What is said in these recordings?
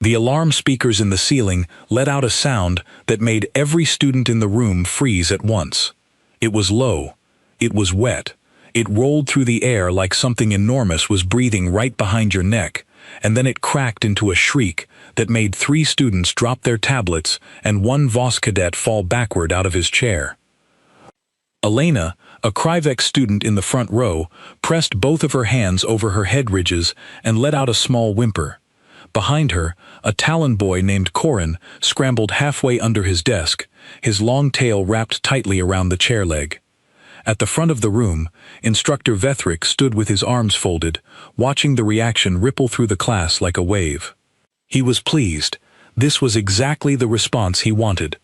The alarm speakers in the ceiling let out a sound that made every student in the room freeze at once. It was low. It was wet. It rolled through the air like something enormous was breathing right behind your neck, and then it cracked into a shriek that made 3 students drop their tablets and 1 Voss cadet fall backward out of his chair. Elena, a Krivex student in the front row, pressed both of her hands over her head ridges and let out a small whimper. Behind her, a Talon boy named Corin scrambled halfway under his desk, his long tail wrapped tightly around the chair leg. At the front of the room, Instructor Vethric stood with his arms folded, watching the reaction ripple through the class like a wave. He was pleased. This was exactly the response he wanted.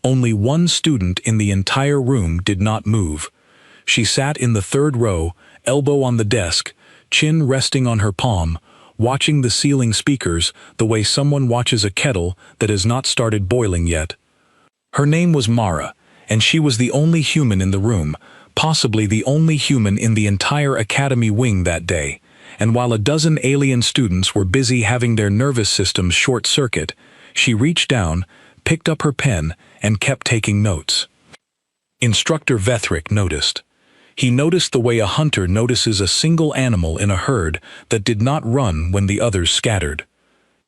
Only 1 student in the entire room did not move. She sat in the 3rd row, elbow on the desk, chin resting on her palm, watching the ceiling speakers the way someone watches a kettle that has not started boiling yet. Her name was Mara, and she was the only human in the room, possibly the only human in the entire academy wing that day, and while a dozen alien students were busy having their nervous systems short-circuit, she reached down, picked up her pen, and kept taking notes. Instructor Vethric noticed. He noticed the way a hunter notices a single animal in a herd that did not run when the others scattered.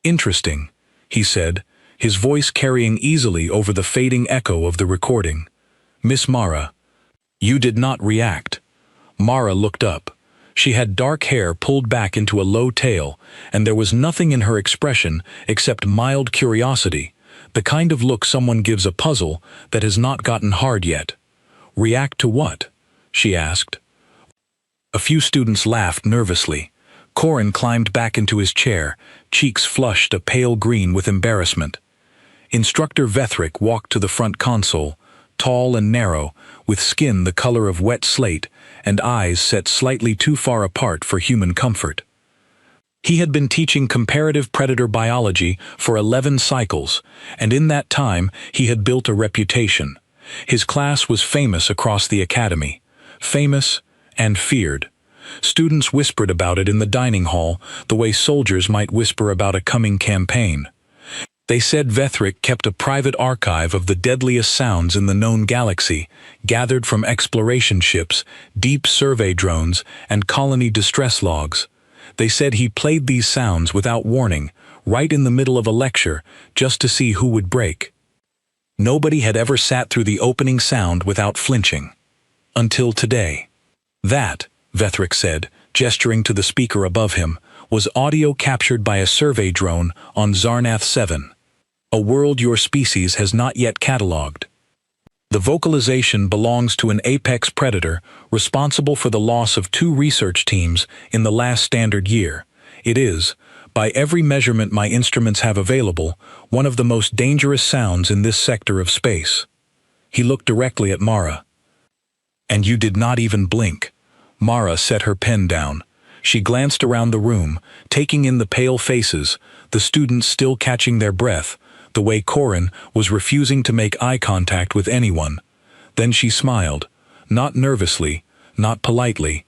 "Interesting," he said, his voice carrying easily over the fading echo of the recording. "Miss Mara." "You did not react." Mara looked up. She had dark hair pulled back into a low tail, and there was nothing in her expression except mild curiosity, the kind of look someone gives a puzzle that has not gotten hard yet. "React to what?" she asked. A few students laughed nervously. Corin climbed back into his chair, cheeks flushed a pale green with embarrassment. Instructor Vethric walked to the front console, tall and narrow, with skin the color of wet slate and eyes set slightly too far apart for human comfort. He had been teaching comparative predator biology for 11 cycles, and in that time he had built a reputation. His class was famous across the academy. Famous and feared. Students whispered about it in the dining hall the way soldiers might whisper about a coming campaign. They said Vethric kept a private archive of the deadliest sounds in the known galaxy, gathered from exploration ships, deep survey drones, and colony distress logs. They said he played these sounds without warning, right in the middle of a lecture, just to see who would break. Nobody had ever sat through the opening sound without flinching. Until today. That, Vethric said, gesturing to the speaker above him, was audio captured by a survey drone on Zarnath 7. A world your species has not yet catalogued. The vocalization belongs to an apex predator responsible for the loss of 2 research teams in the last standard year. It is, by every measurement my instruments have available, one of the most dangerous sounds in this sector of space. He looked directly at Mara. "And you did not even blink." Mara set her pen down. She glanced around the room, taking in the pale faces, the students still catching their breath, the way Corin was refusing to make eye contact with anyone. Then she smiled, not nervously, not politely.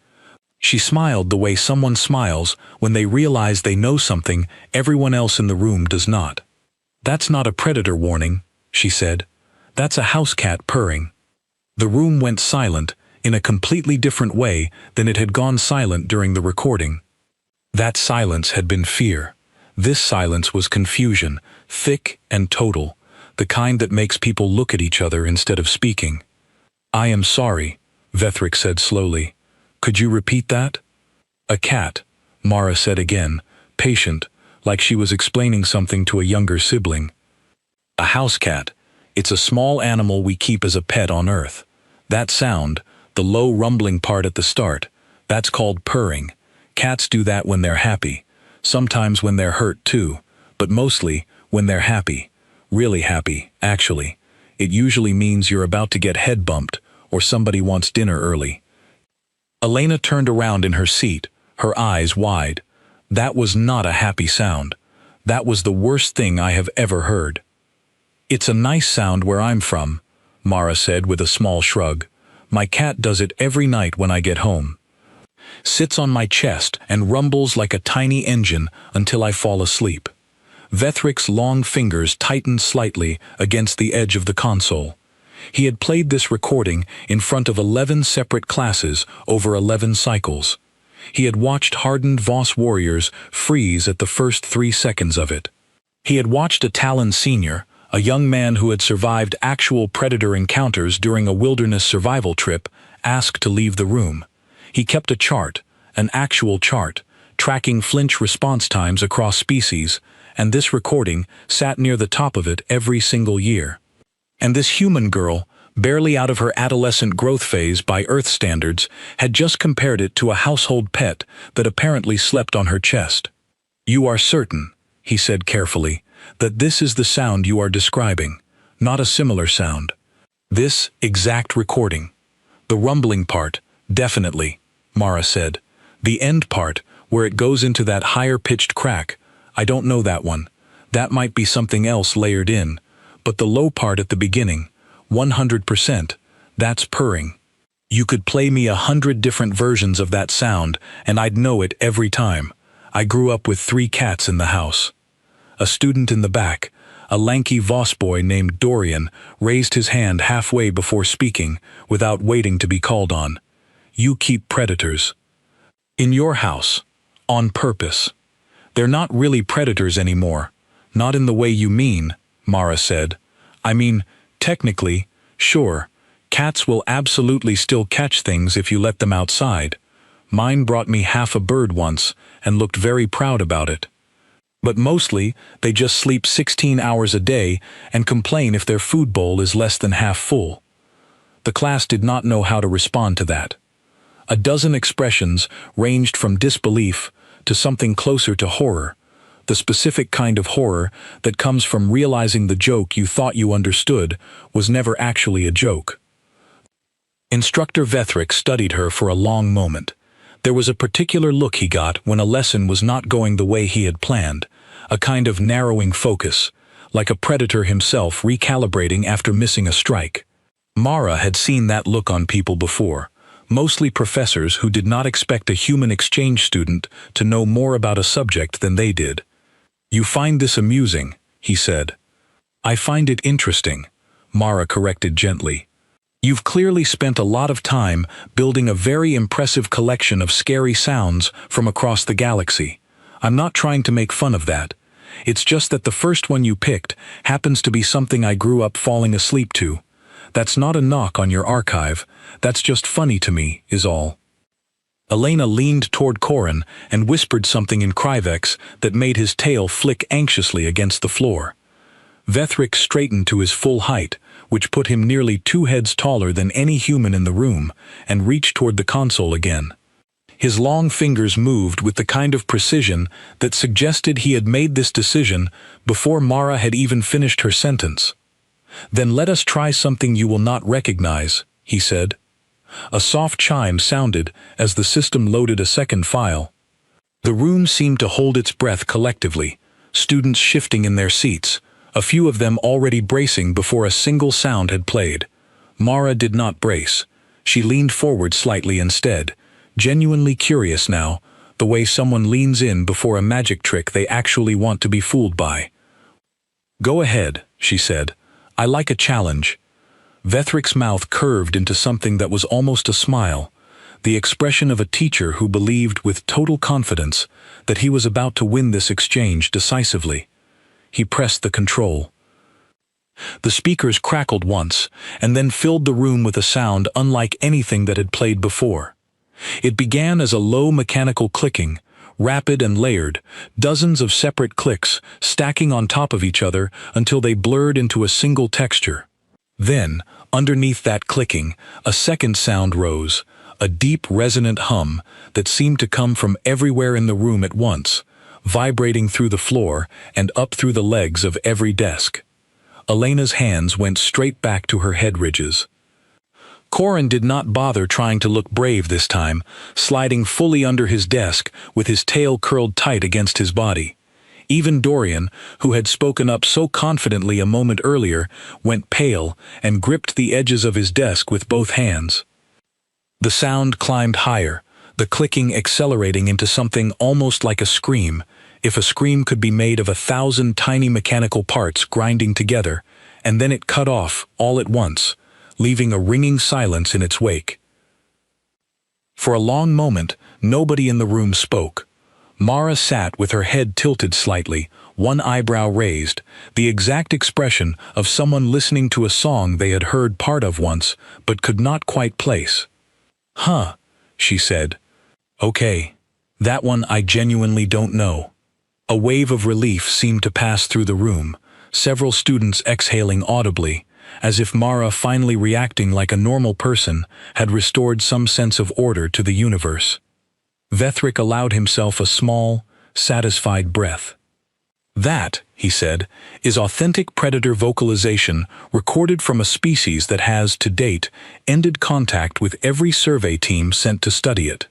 She smiled the way someone smiles when they realize they know something everyone else in the room does not. "That's not a predator warning," she said. "That's a house cat purring." The room went silent in a completely different way than it had gone silent during the recording. That silence had been fear. This silence was confusion, thick and total, the kind that makes people look at each other instead of speaking. "I am sorry," Vethric said slowly. "Could you repeat that?" "A cat," Mara said again, patient, like she was explaining something to a younger sibling. "A house cat. It's a small animal we keep as a pet on Earth. That sound, the low rumbling part at the start, that's called purring. Cats do that when they're happy. Sometimes when they're hurt too, but mostly when they're happy. Really happy, actually. It usually means you're about to get head bumped or somebody wants dinner early." Elena turned around in her seat, her eyes wide. That was not a happy sound. That was the worst thing I have ever heard. "It's a nice sound where I'm from," Mara said with a small shrug. "My cat does it every night when I get home. Sits on my chest and rumbles like a tiny engine until I fall asleep." Vethric's long fingers tightened slightly against the edge of the console. He had played this recording in front of 11 separate classes over 11 cycles. He had watched hardened Voss warriors freeze at the first 3 seconds of it. He had watched a Talon senior, a young man who had survived actual predator encounters during a wilderness survival trip, ask to leave the room. He kept a chart, an actual chart, tracking flinch response times across species, and this recording sat near the top of it every single year. And this human girl, barely out of her adolescent growth phase by Earth standards, had just compared it to a household pet that apparently slept on her chest. "You are certain," he said carefully, "that this is the sound you are describing, not a similar sound." "This exact recording. The rumbling part, definitely," Mara said. "The end part, where it goes into that higher-pitched crack, I don't know that one. That might be something else layered in. But the low part at the beginning, 100%, that's purring. You could play me 100 different versions of that sound, and I'd know it every time. I grew up with 3 cats in the house." A student in the back, a lanky Voss boy named Dorian, raised his hand halfway before speaking, without waiting to be called on. "You keep predators. In your house. On purpose. They're not really predators anymore. Not in the way you mean," Mara said. "I mean, technically, sure, cats will absolutely still catch things if you let them outside. Mine brought me half a bird once, and looked very proud about it. But mostly, they just sleep 16 hours a day and complain if their food bowl is less than half full." The class did not know how to respond to that. A dozen expressions ranged from disbelief to something closer to horror, the specific kind of horror that comes from realizing the joke you thought you understood was never actually a joke. Instructor Vethric studied her for a long moment. There was a particular look he got when a lesson was not going the way he had planned, a kind of narrowing focus, like a predator himself recalibrating after missing a strike. Mara had seen that look on people before, mostly professors who did not expect a human exchange student to know more about a subject than they did. "You find this amusing," he said. "I find it interesting," Mara corrected gently. "You've clearly spent a lot of time building a very impressive collection of scary sounds from across the galaxy. I'm not trying to make fun of that. It's just that the first one you picked happens to be something I grew up falling asleep to. That's not a knock on your archive, that's just funny to me, is all." Elena leaned toward Corin and whispered something in Kryvex that made his tail flick anxiously against the floor. Vethric straightened to his full height, which put him nearly 2 heads taller than any human in the room, and reached toward the console again. His long fingers moved with the kind of precision that suggested he had made this decision before Mara had even finished her sentence. "Then let us try something you will not recognize," he said. A soft chime sounded as the system loaded a second file. The room seemed to hold its breath collectively, students shifting in their seats, a few of them already bracing before a single sound had played. Mara did not brace. She leaned forward slightly instead, genuinely curious now, the way someone leans in before a magic trick they actually want to be fooled by. "Go ahead," she said. "I like a challenge." Vethric's mouth curved into something that was almost a smile, the expression of a teacher who believed with total confidence that he was about to win this exchange decisively. He pressed the control. The speakers crackled once, and then filled the room with a sound unlike anything that had played before. It began as a low mechanical clicking, rapid and layered, dozens of separate clicks stacking on top of each other until they blurred into a single texture. Then, underneath that clicking, a second sound rose, a deep resonant hum that seemed to come from everywhere in the room at once, vibrating through the floor and up through the legs of every desk. Elena's hands went straight back to her head ridges. Corin did not bother trying to look brave this time, sliding fully under his desk with his tail curled tight against his body. Even Dorian, who had spoken up so confidently a moment earlier, went pale and gripped the edges of his desk with both hands. The sound climbed higher, the clicking accelerating into something almost like a scream, if a scream could be made of 1,000 tiny mechanical parts grinding together, and then it cut off all at once, leaving a ringing silence in its wake. For a long moment, nobody in the room spoke. Mara sat with her head tilted slightly, one eyebrow raised, the exact expression of someone listening to a song they had heard part of once, but could not quite place. "Huh," she said. "Okay. That one I genuinely don't know." A wave of relief seemed to pass through the room, several students exhaling audibly, as if Mara, finally reacting like a normal person, had restored some sense of order to the universe. Vethric allowed himself a small, satisfied breath. "That," he said, "is authentic predator vocalization recorded from a species that has, to date, ended contact with every survey team sent to study it.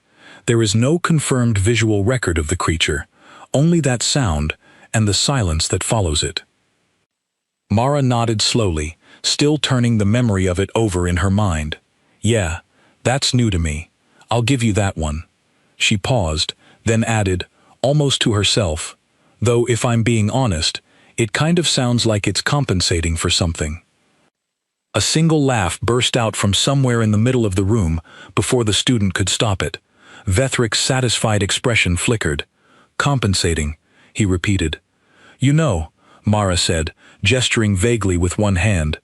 There is no confirmed visual record of the creature, only that sound and the silence that follows it." Mara nodded slowly, still turning the memory of it over in her mind. "Yeah, that's new to me. I'll give you that one." She paused, then added, almost to herself, "Though if I'm being honest, it kind of sounds like it's compensating for something." A single laugh burst out from somewhere in the middle of the room before the student could stop it. Vethric's satisfied expression flickered. "Compensating," he repeated. "You know," Mara said, gesturing vaguely with one hand.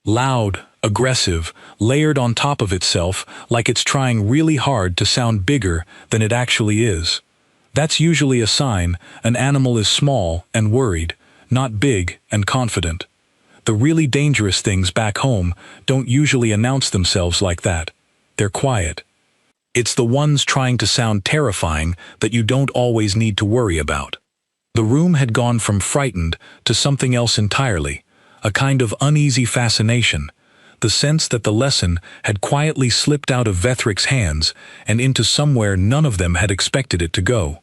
"Loud, aggressive, layered on top of itself like it's trying really hard to sound bigger than it actually is. That's usually a sign an animal is small and worried, not big and confident. The really dangerous things back home don't usually announce themselves like that. They're quiet. It's the ones trying to sound terrifying that you don't always need to worry about." The room had gone from frightened to something else entirely, a kind of uneasy fascination, the sense that the lesson had quietly slipped out of Vethric's hands and into somewhere none of them had expected it to go.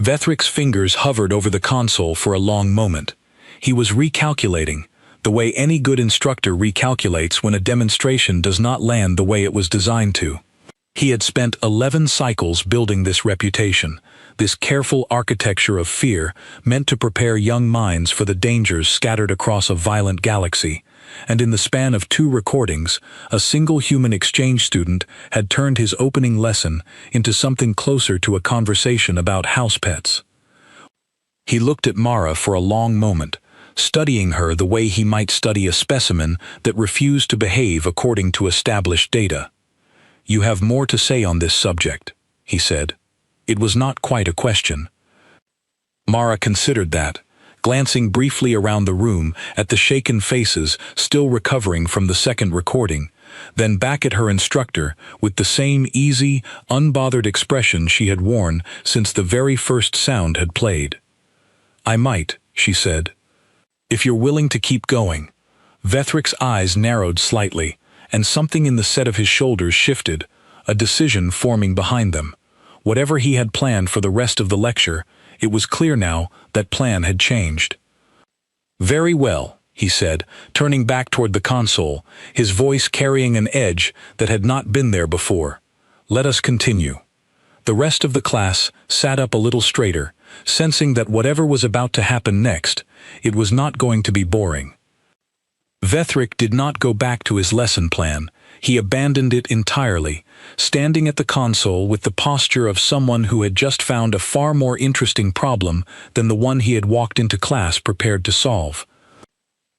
Vethric's fingers hovered over the console for a long moment. He was recalculating, the way any good instructor recalculates when a demonstration does not land the way it was designed to. He had spent 11 cycles building this reputation, this careful architecture of fear meant to prepare young minds for the dangers scattered across a violent galaxy, and in the span of 2 recordings, a single human exchange student had turned his opening lesson into something closer to a conversation about house pets. He looked at Mara for a long moment, studying her the way he might study a specimen that refused to behave according to established data. "You have more to say on this subject," he said. It was not quite a question. Mara considered that, glancing briefly around the room at the shaken faces still recovering from the second recording, then back at her instructor with the same easy, unbothered expression she had worn since the very first sound had played. "I might," she said. "If you're willing to keep going." Vethric's eyes narrowed slightly, and something in the set of his shoulders shifted, a decision forming behind them. Whatever he had planned for the rest of the lecture, it was clear now that plan had changed. "Very well," he said, turning back toward the console, his voice carrying an edge that had not been there before. "Let us continue." The rest of the class sat up a little straighter, sensing that whatever was about to happen next, it was not going to be boring. Vethric did not go back to his lesson plan. He abandoned it entirely, standing at the console with the posture of someone who had just found a far more interesting problem than the one he had walked into class prepared to solve.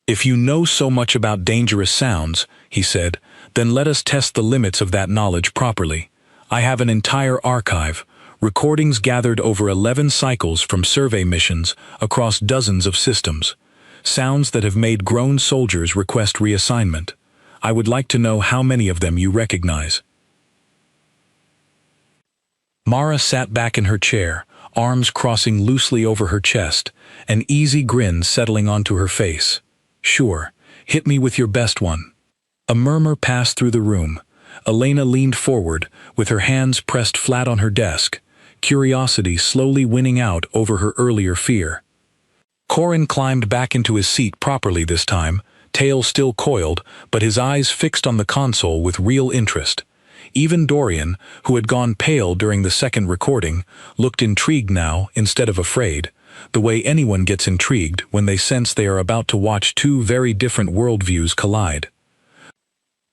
"If you know so much about dangerous sounds," he said, "then let us test the limits of that knowledge properly. I have an entire archive, recordings gathered over 11 cycles from survey missions across dozens of systems, sounds that have made grown soldiers request reassignment. I would like to know how many of them you recognize." Mara sat back in her chair, arms crossing loosely over her chest, an easy grin settling onto her face. "Sure, hit me with your best one." A murmur passed through the room. Elena leaned forward, with her hands pressed flat on her desk, curiosity slowly winning out over her earlier fear. Corin climbed back into his seat properly this time, tail still coiled, but his eyes fixed on the console with real interest. Even Dorian, who had gone pale during the second recording, looked intrigued now instead of afraid, the way anyone gets intrigued when they sense they are about to watch two very different worldviews collide.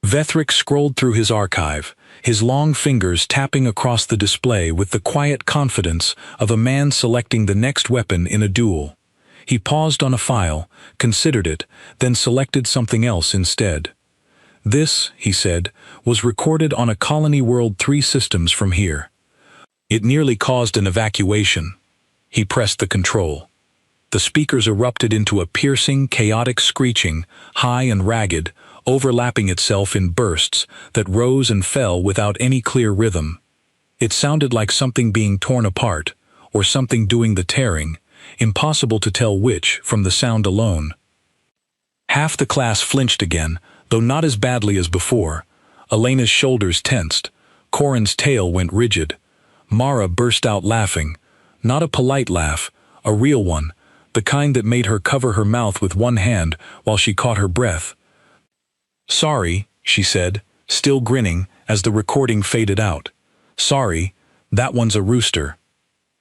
Vethric scrolled through his archive, his long fingers tapping across the display with the quiet confidence of a man selecting the next weapon in a duel. He paused on a file, considered it, then selected something else instead. This, he said, was recorded on a Colony World 3 systems from here. It nearly caused an evacuation. He pressed the control. The speakers erupted into a piercing, chaotic screeching, high and ragged, overlapping itself in bursts that rose and fell without any clear rhythm. It sounded like something being torn apart, or something doing the tearing, impossible to tell which from the sound alone. Half the class flinched again, though not as badly as before. Elena's shoulders tensed. Corin's tail went rigid. Mara burst out laughing. Not a polite laugh, a real one, the kind that made her cover her mouth with one hand while she caught her breath. "Sorry," she said, still grinning as the recording faded out. "Sorry, that one's a rooster."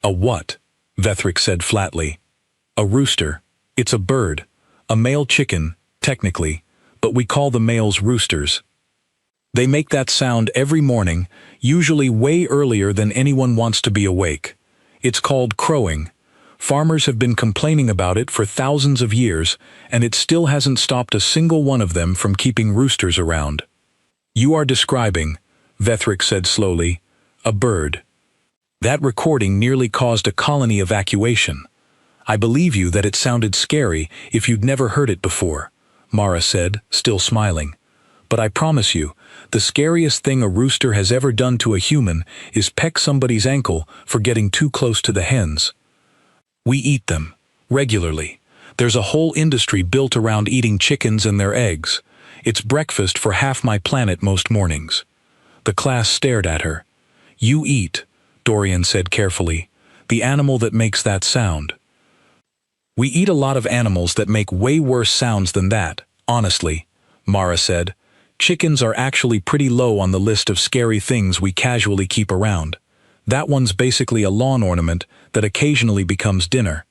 "A what?" Vethric said flatly. "A rooster. It's a bird. A male chicken, technically, but we call the males roosters. They make that sound every morning, usually way earlier than anyone wants to be awake. It's called crowing. Farmers have been complaining about it for thousands of years, and it still hasn't stopped a single one of them from keeping roosters around." "You are describing," Vethric said slowly, "a bird. That recording nearly caused a colony evacuation. I believe you that it sounded scary if you'd never heard it before," Mara said, still smiling. "But I promise you, the scariest thing a rooster has ever done to a human is peck somebody's ankle for getting too close to the hens. We eat them, regularly. There's a whole industry built around eating chickens and their eggs. It's breakfast for half my planet most mornings." The class stared at her. "You eat," Dorian said carefully, "the animal that makes that sound." "We eat a lot of animals that make way worse sounds than that, honestly," Mara said. "Chickens are actually pretty low on the list of scary things we casually keep around. That one's basically a lawn ornament that occasionally becomes dinner."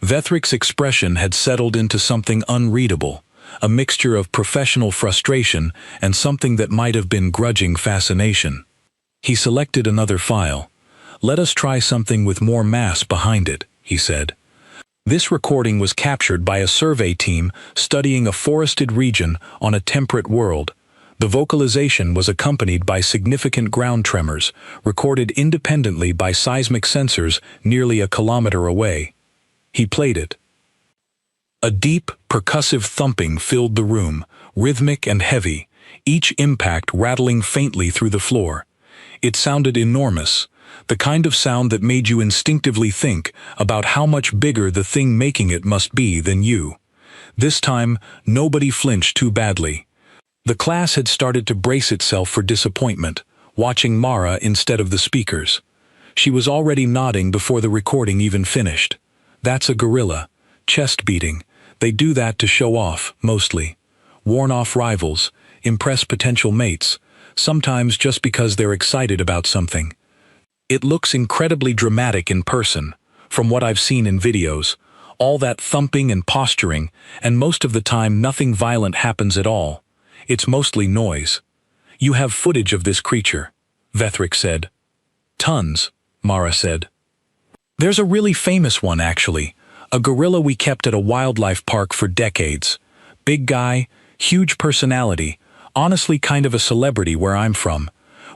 Vethric's expression had settled into something unreadable, a mixture of professional frustration and something that might have been grudging fascination. He selected another file. "Let us try something with more mass behind it," he said. This recording was captured by a survey team studying a forested region on a temperate world. The vocalization was accompanied by significant ground tremors, recorded independently by seismic sensors nearly a kilometer away. He played it. A deep, percussive thumping filled the room, rhythmic and heavy, each impact rattling faintly through the floor. It sounded enormous, the kind of sound that made you instinctively think about how much bigger the thing making it must be than you. This time, nobody flinched too badly. The class had started to brace itself for disappointment, watching Mara instead of the speakers. She was already nodding before the recording even finished. "That's a gorilla. Chest beating. They do that to show off, mostly. Warn off rivals, impress potential mates, sometimes just because they're excited about something. It looks incredibly dramatic in person, from what I've seen in videos. All that thumping and posturing, and most of the time nothing violent happens at all. It's mostly noise. You have footage of this creature," Vethric said. "Tons," Mara said. "There's a really famous one, actually. A gorilla we kept at a wildlife park for decades. Big guy, huge personality, honestly kind of a celebrity where I'm from.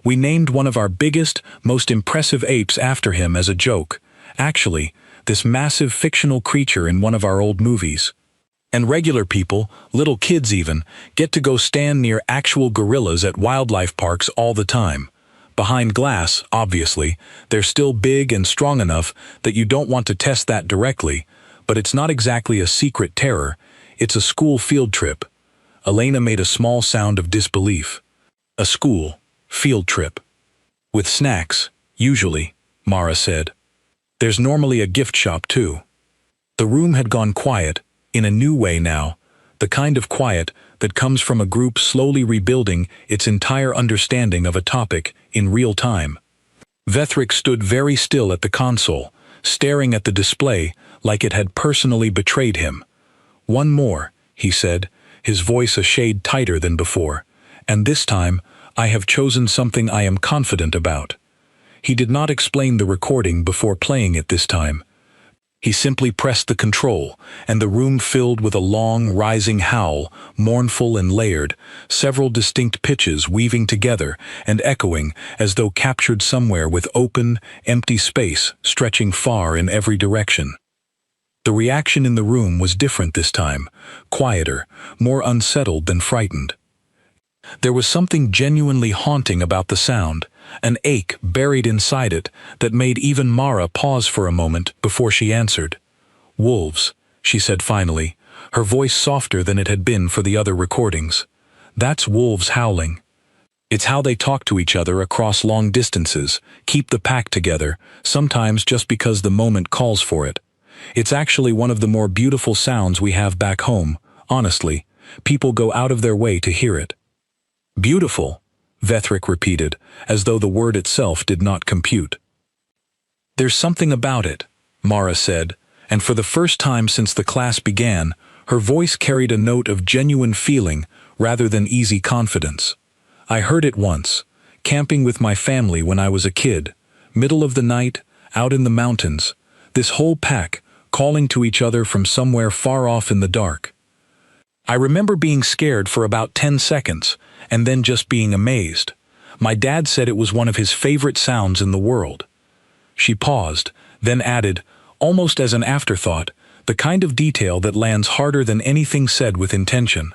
We named one of our biggest, most impressive apes after him as a joke. Actually, this massive fictional creature in one of our old movies. And regular people, little kids even, get to go stand near actual gorillas at wildlife parks all the time. Behind glass, obviously, they're still big and strong enough that you don't want to test that directly, but it's not exactly a secret terror, it's a school field trip." Elena made a small sound of disbelief. "A school field trip. With snacks, usually," Mara said. "There's normally a gift shop too." The room had gone quiet, in a new way now. the kind of quiet that comes from a group slowly rebuilding its entire understanding of a topic in real time. Vethric stood very still at the console, staring at the display like it had personally betrayed him. "One more," he said, his voice a shade tighter than before, "and this time I have chosen something I am confident about." He did not explain the recording before playing it this time. He simply pressed the control, and the room filled with a long, rising howl, mournful and layered, several distinct pitches weaving together and echoing as though captured somewhere with open, empty space stretching far in every direction. The reaction in the room was different this time, quieter, more unsettled than frightened. There was something genuinely haunting about the sound, an ache buried inside it that made even Mara pause for a moment before she answered. "Wolves," she said finally, her voice softer than it had been for the other recordings. "That's wolves howling. It's how they talk to each other across long distances, keep the pack together, sometimes just because the moment calls for it. It's actually one of the more beautiful sounds we have back home, honestly. People go out of their way to hear it." "Beautiful," Vethric repeated, as though the word itself did not compute. "There's something about it," Mara said, and for the first time since the class began, her voice carried a note of genuine feeling rather than easy confidence. "I heard it once, camping with my family when I was a kid, middle of the night, out in the mountains, this whole pack calling to each other from somewhere far off in the dark. I remember being scared for about 10 seconds, and then just being amazed. My dad said it was one of his favorite sounds in the world." She paused, then added, almost as an afterthought, the kind of detail that lands harder than anything said with intention.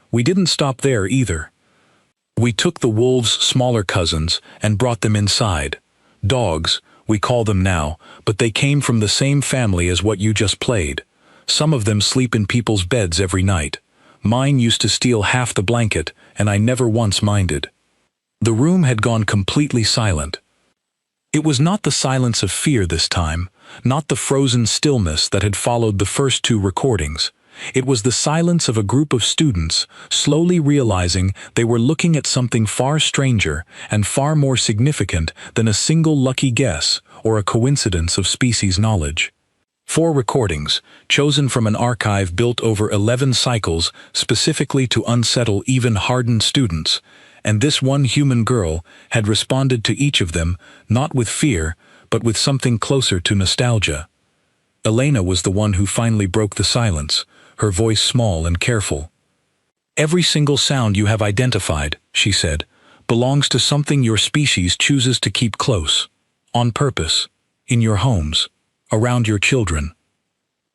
"We didn't stop there either. We took the wolves' smaller cousins and brought them inside. Dogs, we call them now, but they came from the same family as what you just played. Some of them sleep in people's beds every night. Mine used to steal half the blanket, and I never once minded." The room had gone completely silent. It was not the silence of fear this time, not the frozen stillness that had followed the first two recordings. It was the silence of a group of students, slowly realizing they were looking at something far stranger and far more significant than a single lucky guess or a coincidence of species knowledge. 4 recordings, chosen from an archive built over 11 cycles specifically to unsettle even hardened students, and this one human girl had responded to each of them, not with fear, but with something closer to nostalgia. Elena was the one who finally broke the silence, her voice small and careful. "Every single sound you have identified," she said, "belongs to something your species chooses to keep close, on purpose, in your homes, around your children."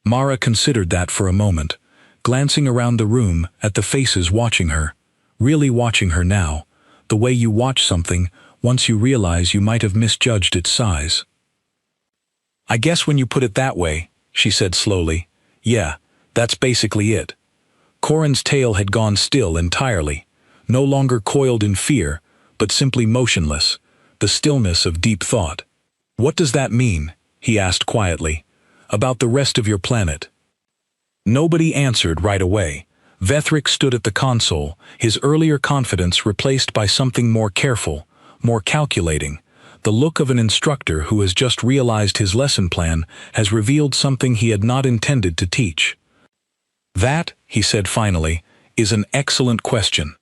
Mara considered that for a moment, glancing around the room at the faces watching her, really watching her now, the way you watch something once you realize you might have misjudged its size. "I guess when you put it that way," she said slowly, "yeah, that's basically it." Corin's tail had gone still entirely, no longer coiled in fear, but simply motionless, the stillness of deep thought. "What does that mean?" he asked quietly. "About the rest of your planet?" Nobody answered right away. Vethric stood at the console, his earlier confidence replaced by something more careful, more calculating. The look of an instructor who has just realized his lesson plan has revealed something he had not intended to teach. "That," he said finally, "is an excellent question."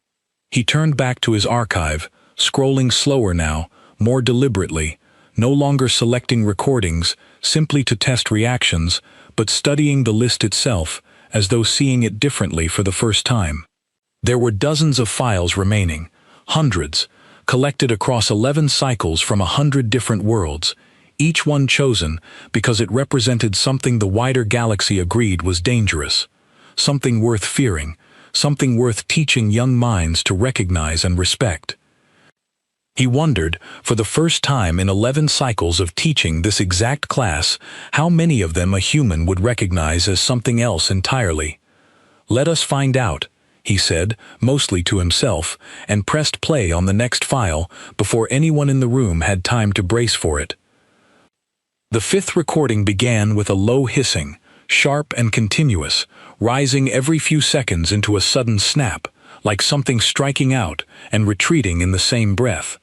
He turned back to his archive, scrolling slower now, more deliberately, no longer selecting recordings simply to test reactions, but studying the list itself as though seeing it differently for the first time. There were dozens of files remaining, hundreds, collected across 11 cycles from 100 different worlds, each one chosen because it represented something the wider galaxy agreed was dangerous, something worth fearing, something worth teaching young minds to recognize and respect. He wondered, for the first time in 11 cycles of teaching this exact class, how many of them a human would recognize as something else entirely. "Let us find out," he said, mostly to himself, and pressed play on the next file before anyone in the room had time to brace for it. The 5th recording began with a low hissing, sharp and continuous, rising every few seconds into a sudden snap, like something striking out and retreating in the same breath.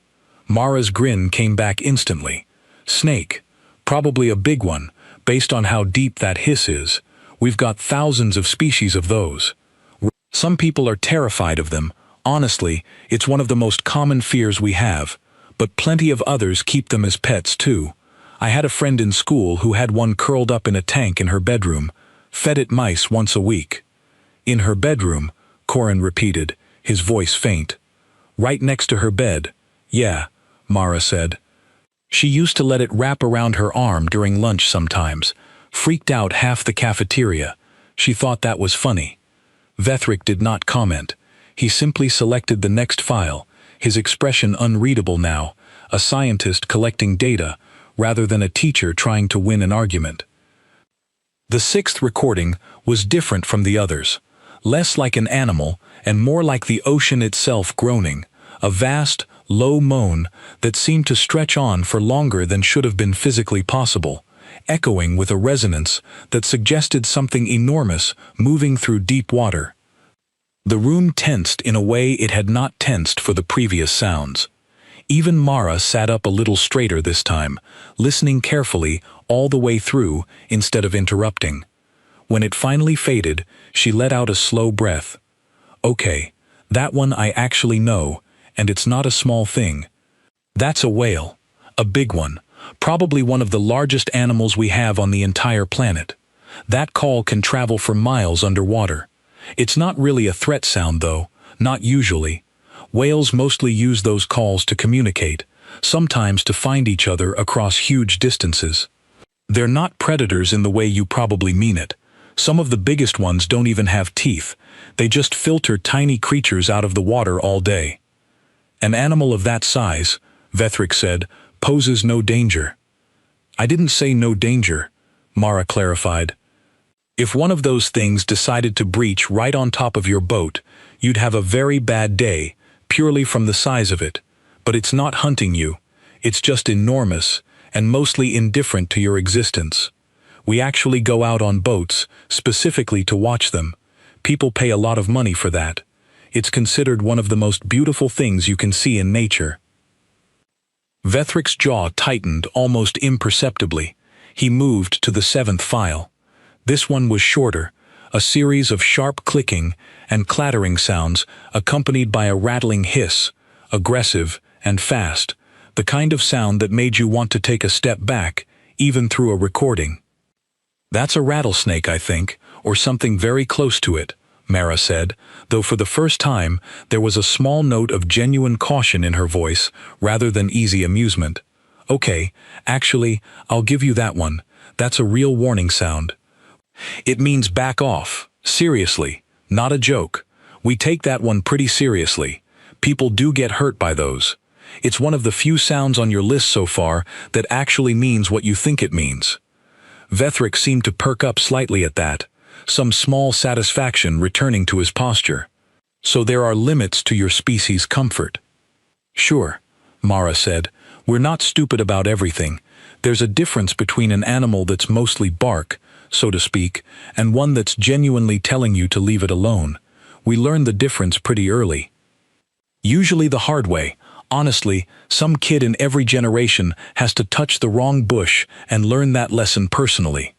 Mara's grin came back instantly. Snake. Probably a big one, based on how deep that hiss is. We've got thousands of species of those. Some people are terrified of them. Honestly, it's one of the most common fears we have. But plenty of others keep them as pets too. I had a friend in school who had one curled up in a tank in her bedroom, fed it mice once a week. In her bedroom, Corin repeated, his voice faint. Right next to her bed. Yeah, Mara said. She used to let it wrap around her arm during lunch sometimes, freaked out half the cafeteria. She thought that was funny. Vethric did not comment. He simply selected the next file, his expression unreadable now, a scientist collecting data, rather than a teacher trying to win an argument. The sixth recording was different from the others, less like an animal and more like the ocean itself groaning, a vast, low moan that seemed to stretch on for longer than should have been physically possible, echoing with a resonance that suggested something enormous moving through deep water. The room tensed in a way it had not tensed for the previous sounds. Even Mara sat up a little straighter this time, listening carefully all the way through instead of interrupting. When it finally faded, she let out a slow breath. Okay, that one I actually know, and it's not a small thing. That's a whale. A big one. Probably one of the largest animals we have on the entire planet. That call can travel for miles underwater. It's not really a threat sound though, not usually. Whales mostly use those calls to communicate, sometimes to find each other across huge distances. They're not predators in the way you probably mean it. Some of the biggest ones don't even have teeth. They just filter tiny creatures out of the water all day. An animal of that size, Vethric said, poses no danger. I didn't say no danger, Mara clarified. If one of those things decided to breach right on top of your boat, you'd have a very bad day, purely from the size of it. But it's not hunting you. It's just enormous, and mostly indifferent to your existence. We actually go out on boats, specifically to watch them. People pay a lot of money for that. It's considered one of the most beautiful things you can see in nature. Vethric's jaw tightened almost imperceptibly. He moved to the seventh file. This one was shorter, a series of sharp clicking and clattering sounds accompanied by a rattling hiss, aggressive and fast, the kind of sound that made you want to take a step back, even through a recording. That's a rattlesnake, I think, or something very close to it, Mara said, though for the first time there was a small note of genuine caution in her voice rather than easy amusement. Okay, actually, I'll give you that one. That's a real warning sound. It means back off, seriously, not a joke. We take that one pretty seriously. People do get hurt by those. It's one of the few sounds on your list so far that actually means what you think it means. Vethric seemed to perk up slightly at that, some small satisfaction returning to his posture. So there are limits to your species' comfort. Sure, Mara said, we're not stupid about everything. There's a difference between an animal that's mostly bark, so to speak, and one that's genuinely telling you to leave it alone. We learn the difference pretty early. Usually the hard way. Honestly, some kid in every generation has to touch the wrong bush and learn that lesson personally.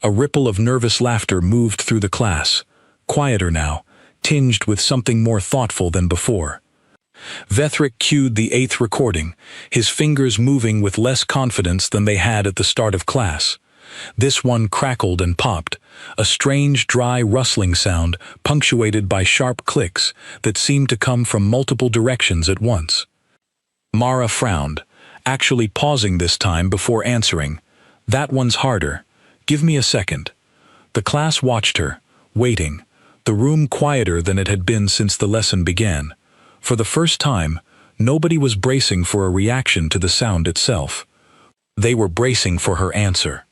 A ripple of nervous laughter moved through the class, quieter now, tinged with something more thoughtful than before. Vethric cued the eighth recording, his fingers moving with less confidence than they had at the start of class. This one crackled and popped, a strange, dry rustling sound punctuated by sharp clicks that seemed to come from multiple directions at once. Mara frowned, actually pausing this time before answering. That one's harder. Give me a second. The class watched her, waiting, the room quieter than it had been since the lesson began. For the first time, nobody was bracing for a reaction to the sound itself. They were bracing for her answer.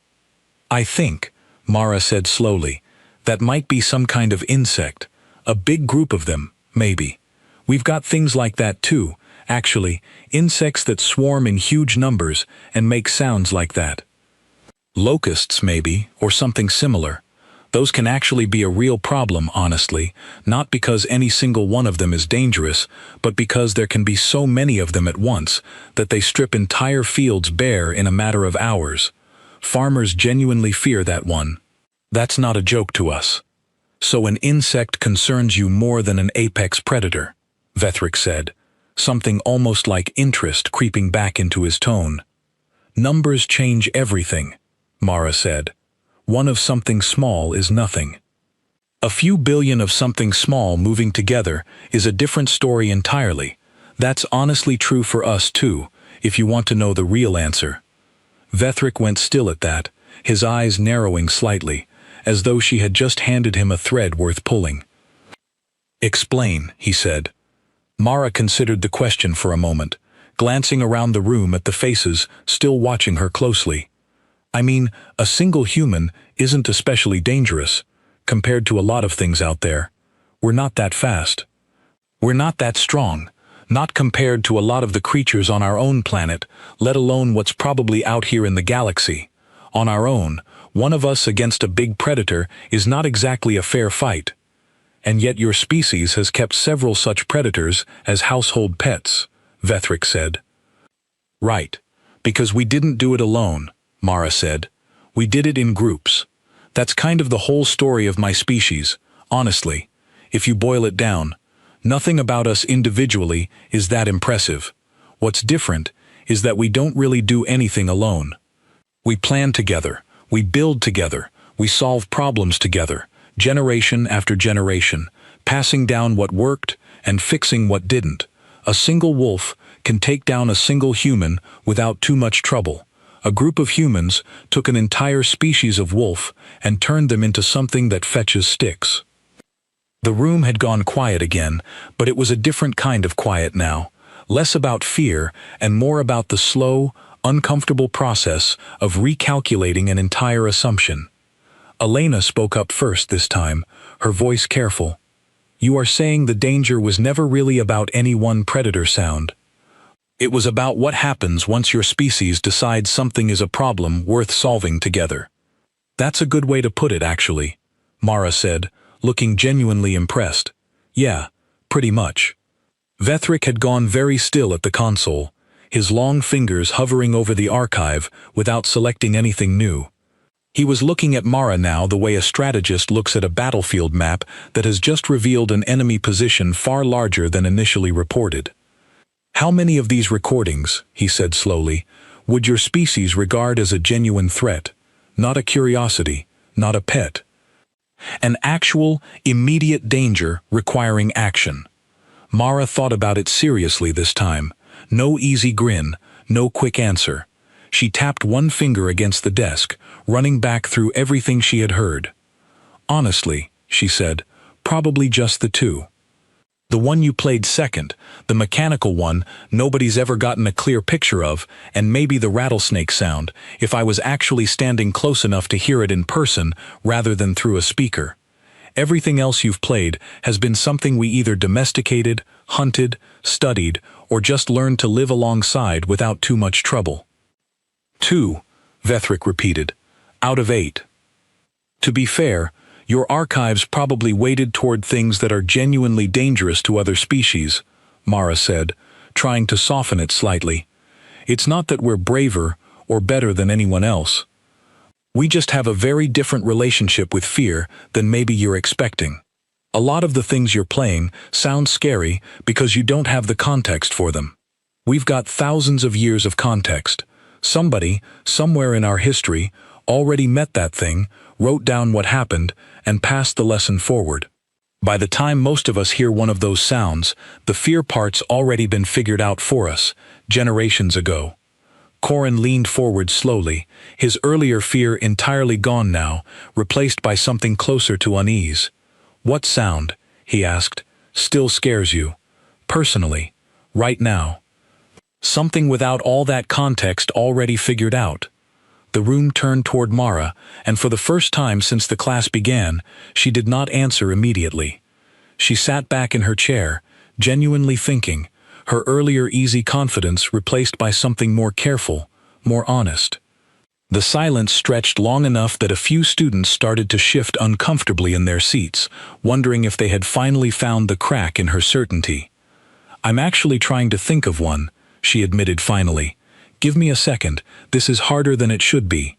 I think, Mara said slowly, that might be some kind of insect. A big group of them, maybe. We've got things like that too, actually, insects that swarm in huge numbers and make sounds like that. Locusts, maybe, or something similar. Those can actually be a real problem, honestly, not because any single one of them is dangerous, but because there can be so many of them at once that they strip entire fields bare in a matter of hours. Farmers genuinely fear that one. That's not a joke to us. So an insect concerns you more than an apex predator, Vethric said, something almost like interest creeping back into his tone. Numbers change everything, Mara said. One of something small is nothing. A few billion of something small moving together is a different story entirely. That's honestly true for us too, if you want to know the real answer. Vethric went still at that, his eyes narrowing slightly, as though she had just handed him a thread worth pulling. Explain, he said. Mara considered the question for a moment, glancing around the room at the faces still watching her closely. I mean, a single human isn't especially dangerous, compared to a lot of things out there. We're not that fast. We're not that strong, not compared to a lot of the creatures on our own planet, let alone what's probably out here in the galaxy. On our own, one of us against a big predator is not exactly a fair fight. And yet your species has kept several such predators as household pets, Vethric said. Right, because we didn't do it alone, Mara said. We did it in groups. That's kind of the whole story of my species, honestly. If you boil it down, nothing about us individually is that impressive. What's different is that we don't really do anything alone. We plan together, we build together, we solve problems together, generation after generation, passing down what worked and fixing what didn't. A single wolf can take down a single human without too much trouble. A group of humans took an entire species of wolf and turned them into something that fetches sticks. The room had gone quiet again, but it was a different kind of quiet now, less about fear and more about the slow, uncomfortable process of recalculating an entire assumption. Elena spoke up first this time, her voice careful. You are saying the danger was never really about any one predator sound. It was about what happens once your species decides something is a problem worth solving together. That's a good way to put it, actually, Mara said, looking genuinely impressed. Yeah, pretty much. Vethric had gone very still at the console, his long fingers hovering over the archive without selecting anything new. He was looking at Mara now the way a strategist looks at a battlefield map that has just revealed an enemy position far larger than initially reported. How many of these recordings, he said slowly, would your species regard as a genuine threat? Not a curiosity, not a pet. An actual, immediate danger requiring action. Mara thought about it seriously this time. No easy grin, no quick answer. She tapped one finger against the desk, running back through everything she had heard. Honestly, she said, probably just the two. The one you played second, the mechanical one nobody's ever gotten a clear picture of, and maybe the rattlesnake sound, if I was actually standing close enough to hear it in person rather than through a speaker. Everything else you've played has been something we either domesticated, hunted, studied, or just learned to live alongside without too much trouble. 2, Vethric repeated, out of 8. To be fair, your archives probably weighted toward things that are genuinely dangerous to other species, Mara said, trying to soften it slightly. It's not that we're braver or better than anyone else. We just have a very different relationship with fear than maybe you're expecting. A lot of the things you're playing sound scary because you don't have the context for them. We've got thousands of years of context. Somebody, somewhere in our history, already met that thing, wrote down what happened, and passed the lesson forward. By the time most of us hear one of those sounds, the fear part's already been figured out for us, generations ago. Corin leaned forward slowly, his earlier fear entirely gone now, replaced by something closer to unease. What sound, he asked, still scares you? Personally, right now. Something without all that context already figured out. The room turned toward Mara, and for the first time since the class began, she did not answer immediately. She sat back in her chair, genuinely thinking, her earlier easy confidence replaced by something more careful, more honest. The silence stretched long enough that a few students started to shift uncomfortably in their seats, wondering if they had finally found the crack in her certainty. "I'm actually trying to think of one," she admitted finally. "Give me a second, this is harder than it should be."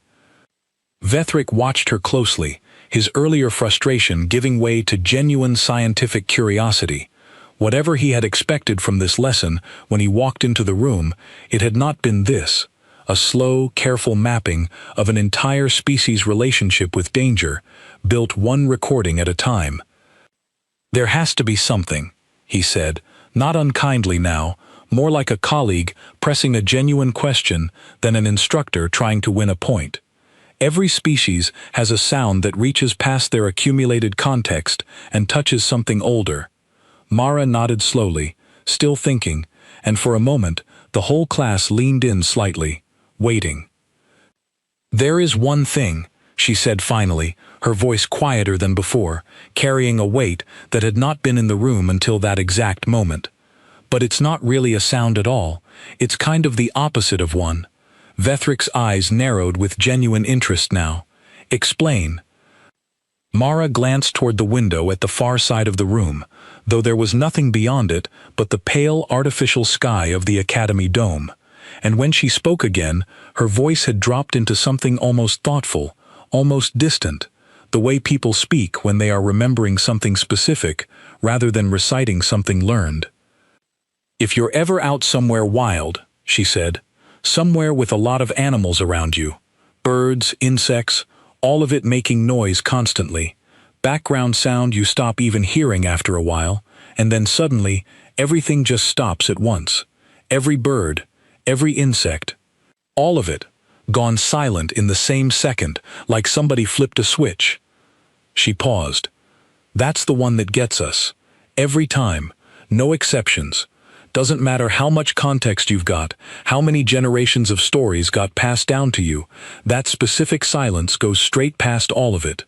Vethric watched her closely, his earlier frustration giving way to genuine scientific curiosity. Whatever he had expected from this lesson when he walked into the room, it had not been this. A slow, careful mapping of an entire species' relationship with danger, built one recording at a time. "There has to be something," he said, not unkindly now, more like a colleague pressing a genuine question than an instructor trying to win a point. "Every species has a sound that reaches past their accumulated context and touches something older." Mara nodded slowly, still thinking, and for a moment the whole class leaned in slightly, waiting. "There is one thing," she said finally, her voice quieter than before, carrying a weight that had not been in the room until that exact moment. "But it's not really a sound at all, it's kind of the opposite of one." Vethric's eyes narrowed with genuine interest now. "Explain." Mara glanced toward the window at the far side of the room, though there was nothing beyond it but the pale artificial sky of the academy dome. And when she spoke again, her voice had dropped into something almost thoughtful, almost distant, the way people speak when they are remembering something specific, rather than reciting something learned. "If you're ever out somewhere wild," she said, "somewhere with a lot of animals around you, birds, insects, all of it making noise constantly, background sound you stop even hearing after a while, and then suddenly everything just stops at once. Every bird, every insect, all of it, gone silent in the same second, like somebody flipped a switch." She paused. "That's the one that gets us. Every time. No exceptions. Doesn't matter how much context you've got, how many generations of stories got passed down to you, that specific silence goes straight past all of it."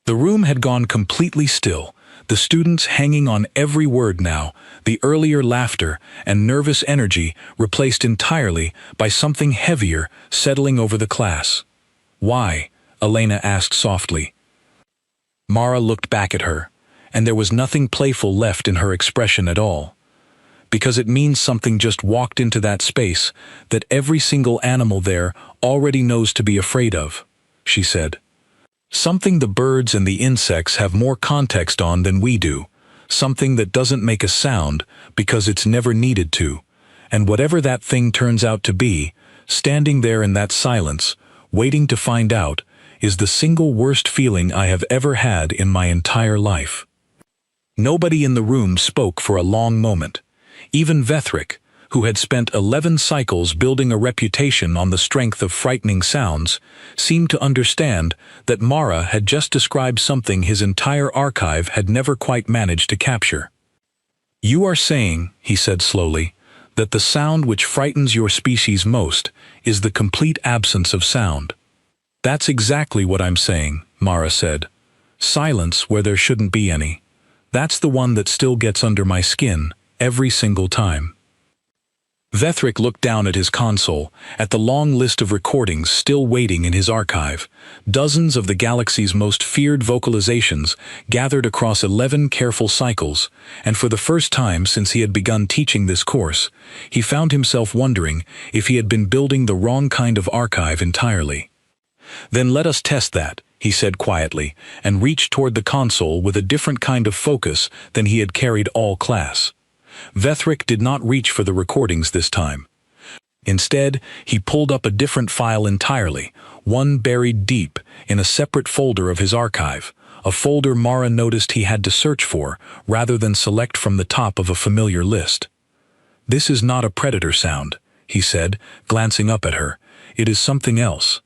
The room had gone completely still, the students hanging on every word now, the earlier laughter and nervous energy replaced entirely by something heavier settling over the class. "Why?" Elena asked softly. Mara looked back at her, and there was nothing playful left in her expression at all. "Because it means something just walked into that space that every single animal there already knows to be afraid of," she said. "Something the birds and the insects have more context on than we do, something that doesn't make a sound because it's never needed to, and whatever that thing turns out to be, standing there in that silence, waiting to find out, is the single worst feeling I have ever had in my entire life." Nobody in the room spoke for a long moment. Even Vethric, who had spent 11 cycles building a reputation on the strength of frightening sounds, seemed to understand that Mara had just described something his entire archive had never quite managed to capture. "You are saying," he said slowly, "that the sound which frightens your species most is the complete absence of sound." "That's exactly what I'm saying," Mara said. "Silence where there shouldn't be any. That's the one that still gets under my skin, every single time." Vethric looked down at his console, at the long list of recordings still waiting in his archive, dozens of the galaxy's most feared vocalizations gathered across 11 careful cycles, and for the first time since he had begun teaching this course, he found himself wondering if he had been building the wrong kind of archive entirely. "Then let us test that," he said quietly, and reached toward the console with a different kind of focus than he had carried all class. Vethric did not reach for the recordings this time. Instead, he pulled up a different file entirely, one buried deep in a separate folder of his archive, a folder Mara noticed he had to search for rather than select from the top of a familiar list. "This is not a predator sound," he said, glancing up at her. "It is something else.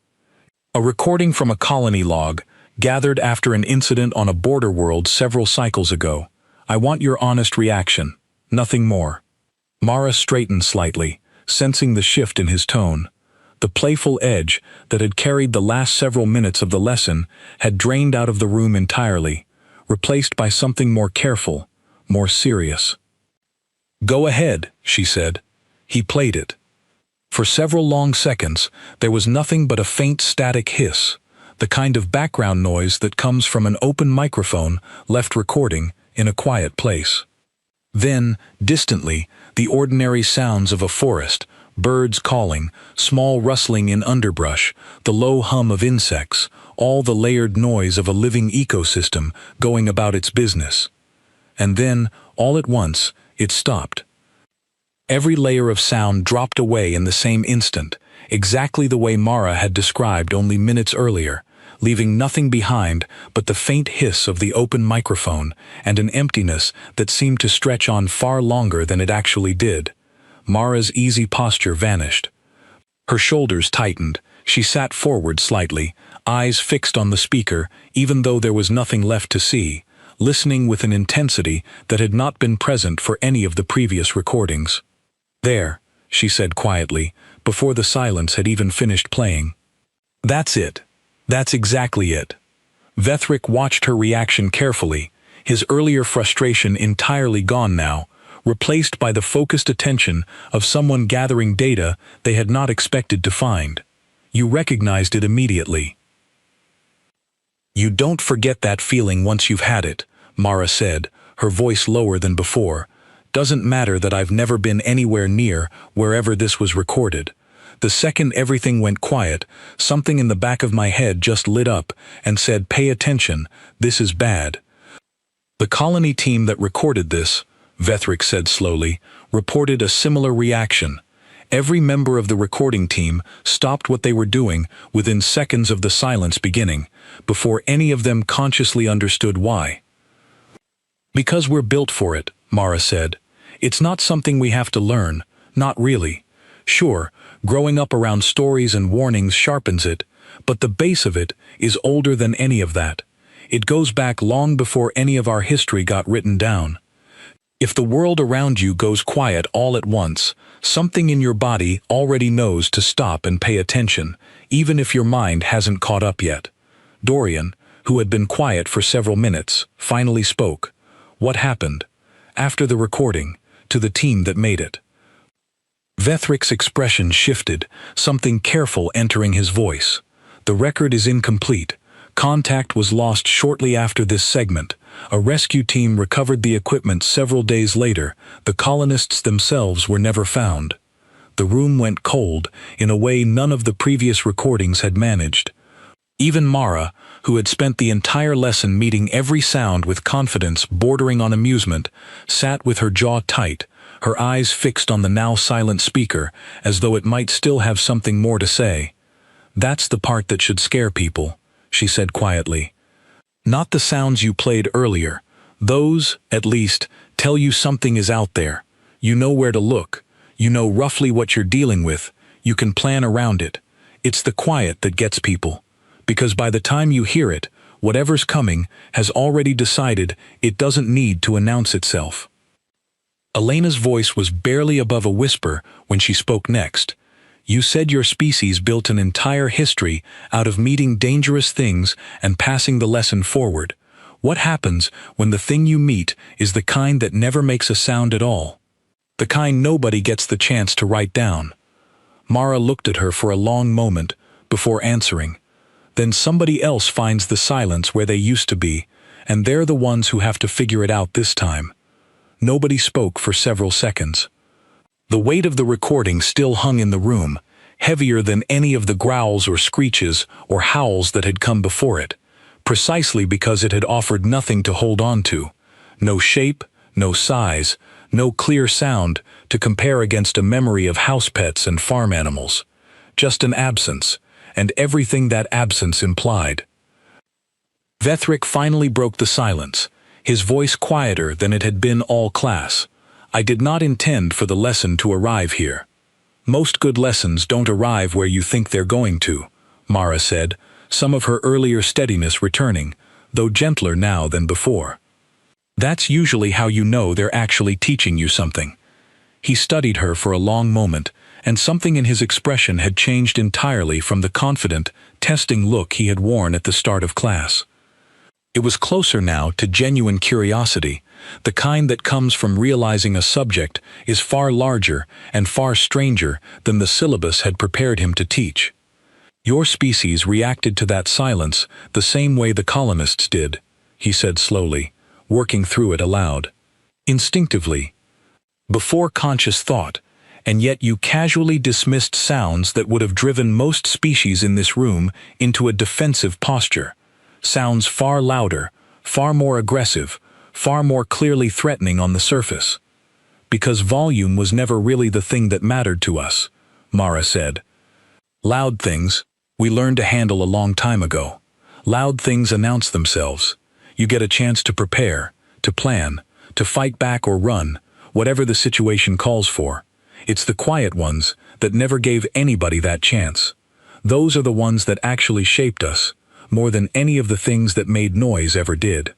A recording from a colony log, gathered after an incident on a border world several cycles ago. I want your honest reaction. Nothing more." Mara straightened slightly, sensing the shift in his tone. The playful edge that had carried the last several minutes of the lesson had drained out of the room entirely, replaced by something more careful, more serious. "Go ahead," she said. He played it. For several long seconds, there was nothing but a faint static hiss, the kind of background noise that comes from an open microphone left recording in a quiet place. Then, distantly, the ordinary sounds of a forest, birds calling, small rustling in underbrush, the low hum of insects, all the layered noise of a living ecosystem going about its business. And then, all at once, it stopped. Every layer of sound dropped away in the same instant, exactly the way Mara had described only minutes earlier, leaving nothing behind but the faint hiss of the open microphone and an emptiness that seemed to stretch on far longer than it actually did. Mara's easy posture vanished. Her shoulders tightened. She sat forward slightly, eyes fixed on the speaker, even though there was nothing left to see, listening with an intensity that had not been present for any of the previous recordings. "There," she said quietly, before the silence had even finished playing. "That's it. That's exactly it." Vethric watched her reaction carefully, his earlier frustration entirely gone now, replaced by the focused attention of someone gathering data they had not expected to find. "You recognized it immediately." "You don't forget that feeling once you've had it," Mara said, her voice lower than before. "Doesn't matter that I've never been anywhere near wherever this was recorded. The second everything went quiet, something in the back of my head just lit up and said, 'Pay attention, this is bad.' The colony team that recorded this," Vethric said slowly, "reported a similar reaction. Every member of the recording team stopped what they were doing within seconds of the silence beginning, before any of them consciously understood why. "Because we're built for it," Mara said. "It's not something we have to learn, not really. Sure, growing up around stories and warnings sharpens it, but the base of it is older than any of that. It goes back long before any of our history got written down. If the world around you goes quiet all at once, something in your body already knows to stop and pay attention, even if your mind hasn't caught up yet." Dorian, who had been quiet for several minutes, finally spoke. "What happened, after the recording, to the team that made it?" Vethric's expression shifted, something careful entering his voice. "The record is incomplete. Contact was lost shortly after this segment. A rescue team recovered the equipment several days later. The colonists themselves were never found." The room went cold in a way none of the previous recordings had managed. Even Mara, who had spent the entire lesson meeting every sound with confidence bordering on amusement, sat with her jaw tight, her eyes fixed on the now silent speaker, as though it might still have something more to say. "That's the part that should scare people," she said quietly. "Not the sounds you played earlier. Those, at least, tell you something is out there. You know where to look. You know roughly what you're dealing with. You can plan around it. It's the quiet that gets people. Because by the time you hear it, whatever's coming has already decided it doesn't need to announce itself." Elena's voice was barely above a whisper when she spoke next. "You said your species built an entire history out of meeting dangerous things and passing the lesson forward. What happens when the thing you meet is the kind that never makes a sound at all? The kind nobody gets the chance to write down?" Mara looked at her for a long moment before answering. "Then somebody else finds the silence where they used to be, and they're the ones who have to figure it out this time." Nobody spoke for several seconds. The weight of the recording still hung in the room, heavier than any of the growls or screeches or howls that had come before it, precisely because it had offered nothing to hold on to. No shape, no size, no clear sound to compare against a memory of house pets and farm animals. Just an absence, and everything that absence implied. Vethric finally broke the silence, his voice quieter than it had been all class. "I did not intend for the lesson to arrive here. Most good lessons don't arrive where you think they're going to," Mara said, some of her earlier steadiness returning, though gentler now than before. "That's usually how you know they're actually teaching you something." He studied her for a long moment, and something in his expression had changed entirely from the confident, testing look he had worn at the start of class. It was closer now to genuine curiosity, the kind that comes from realizing a subject is far larger and far stranger than the syllabus had prepared him to teach. Your species reacted to that silence the same way the colonists did, he said slowly, working through it aloud. Instinctively, before conscious thought, and yet you casually dismissed sounds that would have driven most species in this room into a defensive posture. Sounds far louder, far more aggressive, far more clearly threatening on the surface. Because volume was never really the thing that mattered to us, Mara said. Loud things, we learned to handle a long time ago. Loud things announce themselves. You get a chance to prepare, to plan, to fight back or run, whatever the situation calls for. It's the quiet ones that never gave anybody that chance. Those are the ones that actually shaped us, more than any of the things that made noise ever did.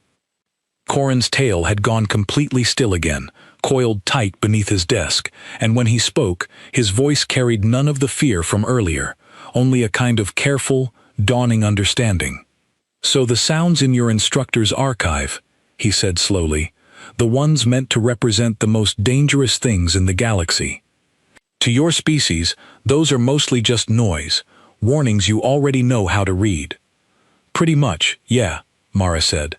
Corin's tail had gone completely still again, coiled tight beneath his desk, and when he spoke, his voice carried none of the fear from earlier, only a kind of careful, dawning understanding. So the sounds in your instructor's archive, he said slowly, the ones meant to represent the most dangerous things in the galaxy. To your species, those are mostly just noise, warnings you already know how to read. Pretty much, yeah, Mara said.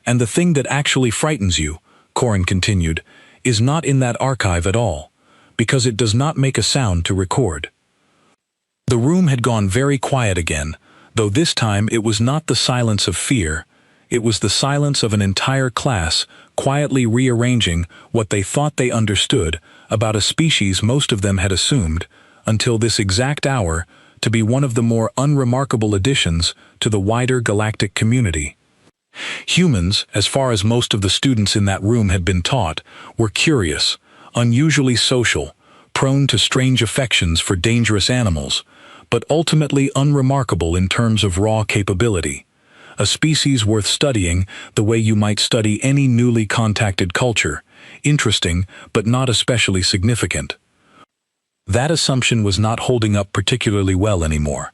And the thing that actually frightens you, Corin continued, is not in that archive at all, because it does not make a sound to record. The room had gone very quiet again, though this time it was not the silence of fear, it was the silence of an entire class quietly rearranging what they thought they understood about a species most of them had assumed, until this exact hour, to be one of the more unremarkable additions to the wider galactic community. Humans, as far as most of the students in that room had been taught, were curious, unusually social, prone to strange affections for dangerous animals, but ultimately unremarkable in terms of raw capability. A species worth studying the way you might study any newly contacted culture, interesting but not especially significant. That assumption was not holding up particularly well anymore.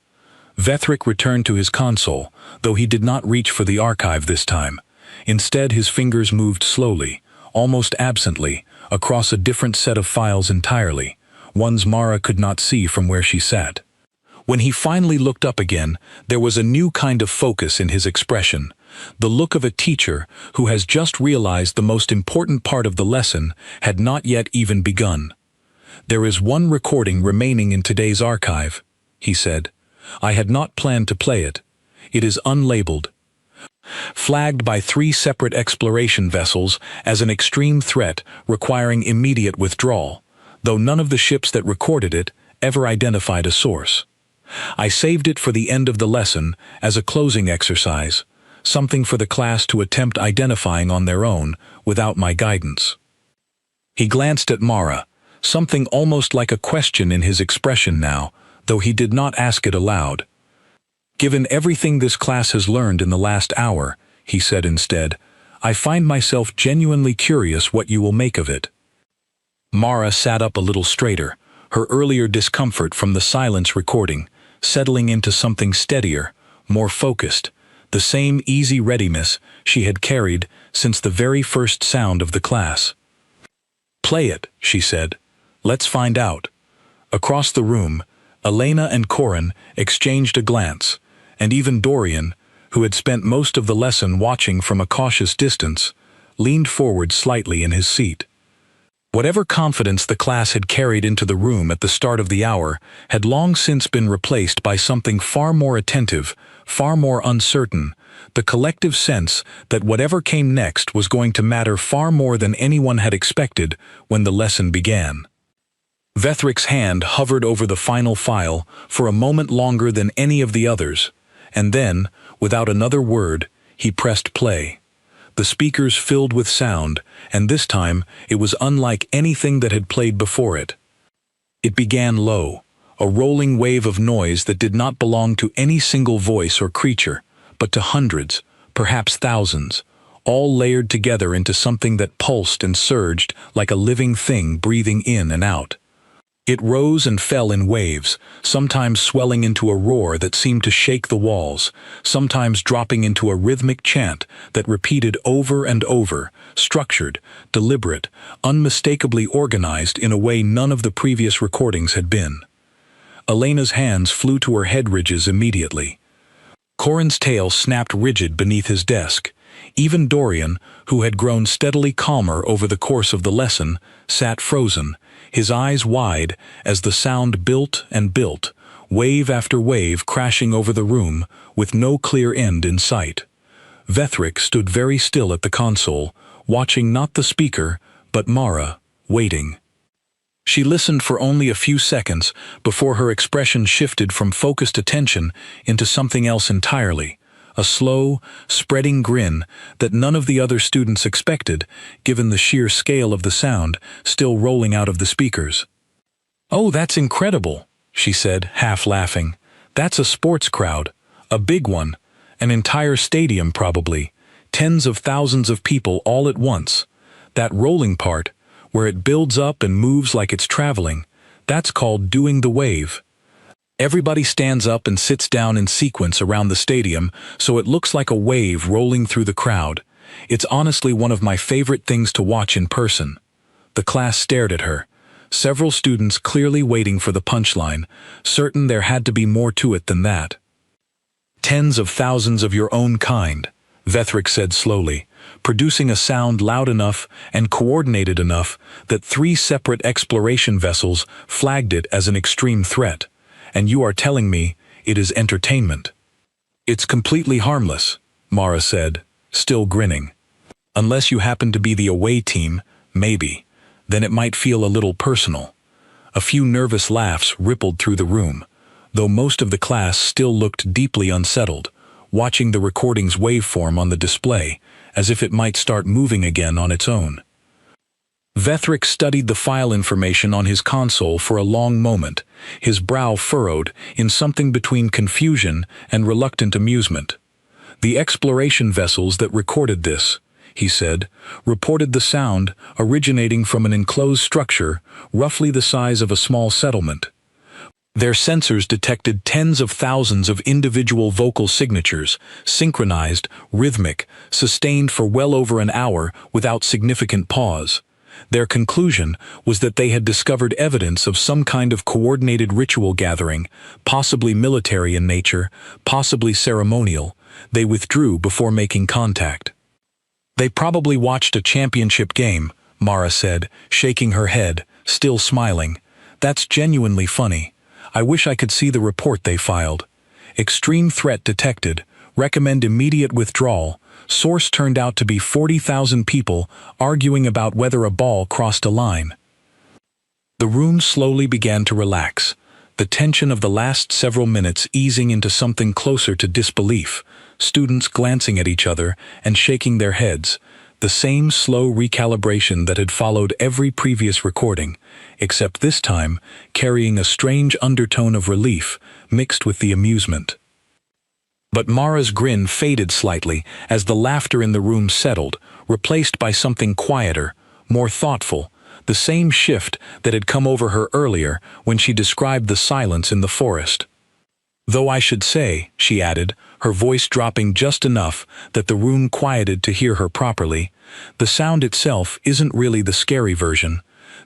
Vethric returned to his console, though he did not reach for the archive this time. Instead, his fingers moved slowly, almost absently, across a different set of files entirely, ones Mara could not see from where she sat. When he finally looked up again, there was a new kind of focus in his expression, the look of a teacher who has just realized the most important part of the lesson had not yet even begun. There is one recording remaining in today's archive, he said. I had not planned to play it. It is unlabeled. Flagged by 3 separate exploration vessels as an extreme threat requiring immediate withdrawal, though none of the ships that recorded it ever identified a source. I saved it for the end of the lesson as a closing exercise, something for the class to attempt identifying on their own without my guidance. He glanced at Mara, something almost like a question in his expression now, though he did not ask it aloud. Given everything this class has learned in the last hour, he said instead, I find myself genuinely curious what you will make of it. Mara sat up a little straighter, her earlier discomfort from the silence recording, settling into something steadier, more focused, the same easy readiness she had carried since the very first sound of the class. Play it, she said. Let's find out. Across the room, Elena and Corin exchanged a glance, and even Dorian, who had spent most of the lesson watching from a cautious distance, leaned forward slightly in his seat. Whatever confidence the class had carried into the room at the start of the hour had long since been replaced by something far more attentive, far more uncertain, the collective sense that whatever came next was going to matter far more than anyone had expected when the lesson began. Vethric's hand hovered over the final file for a moment longer than any of the others, and then, without another word, he pressed play. The speakers filled with sound, and this time it was unlike anything that had played before it. It began low, a rolling wave of noise that did not belong to any single voice or creature, but to hundreds, perhaps thousands, all layered together into something that pulsed and surged like a living thing breathing in and out. It rose and fell in waves, sometimes swelling into a roar that seemed to shake the walls, sometimes dropping into a rhythmic chant that repeated over and over, structured, deliberate, unmistakably organized in a way none of the previous recordings had been. Elena's hands flew to her head ridges immediately. Corin's tail snapped rigid beneath his desk. Even Dorian, who had grown steadily calmer over the course of the lesson, sat frozen, his eyes wide as the sound built and built, wave after wave crashing over the room, with no clear end in sight. Vethric stood very still at the console, watching not the speaker, but Mara, waiting. She listened for only a few seconds before her expression shifted from focused attention into something else entirely, a slow, spreading grin that none of the other students expected, given the sheer scale of the sound still rolling out of the speakers. "Oh, that's incredible," she said, half laughing. "That's a sports crowd. A big one. An entire stadium probably. Tens of thousands of people all at once. That rolling part, where it builds up and moves like it's traveling, that's called doing the wave. Everybody stands up and sits down in sequence around the stadium, so it looks like a wave rolling through the crowd. It's honestly one of my favorite things to watch in person." The class stared at her, several students clearly waiting for the punchline, certain there had to be more to it than that. "Tens of thousands of your own kind," Vethric said slowly, producing a sound loud enough and coordinated enough that 3 separate exploration vessels flagged it as an extreme threat. "And you are telling me it is entertainment." "It's completely harmless," Mara said, still grinning. "Unless you happen to be the away team, maybe. Then it might feel a little personal." A few nervous laughs rippled through the room, though most of the class still looked deeply unsettled, watching the recording's waveform on the display, as if it might start moving again on its own. Vethric studied the file information on his console for a long moment, his brow furrowed in something between confusion and reluctant amusement. "The exploration vessels that recorded this," he said, "reported the sound originating from an enclosed structure roughly the size of a small settlement. Their sensors detected tens of thousands of individual vocal signatures, synchronized, rhythmic, sustained for well over an hour without significant pause. Their conclusion was that they had discovered evidence of some kind of coordinated ritual gathering, possibly military in nature, possibly ceremonial. They withdrew before making contact." "They probably watched a championship game," Mara said, shaking her head, still smiling. "That's genuinely funny. I wish I could see the report they filed. Extreme threat detected. Recommend immediate withdrawal. Source turned out to be 40,000 people arguing about whether a ball crossed a line." The room slowly began to relax, the tension of the last several minutes easing into something closer to disbelief, students glancing at each other and shaking their heads, the same slow recalibration that had followed every previous recording, except this time carrying a strange undertone of relief mixed with the amusement. But Mara's grin faded slightly as the laughter in the room settled, replaced by something quieter, more thoughtful, the same shift that had come over her earlier when she described the silence in the forest. "Though I should say," she added, her voice dropping just enough that the room quieted to hear her properly, "the sound itself isn't really the scary version.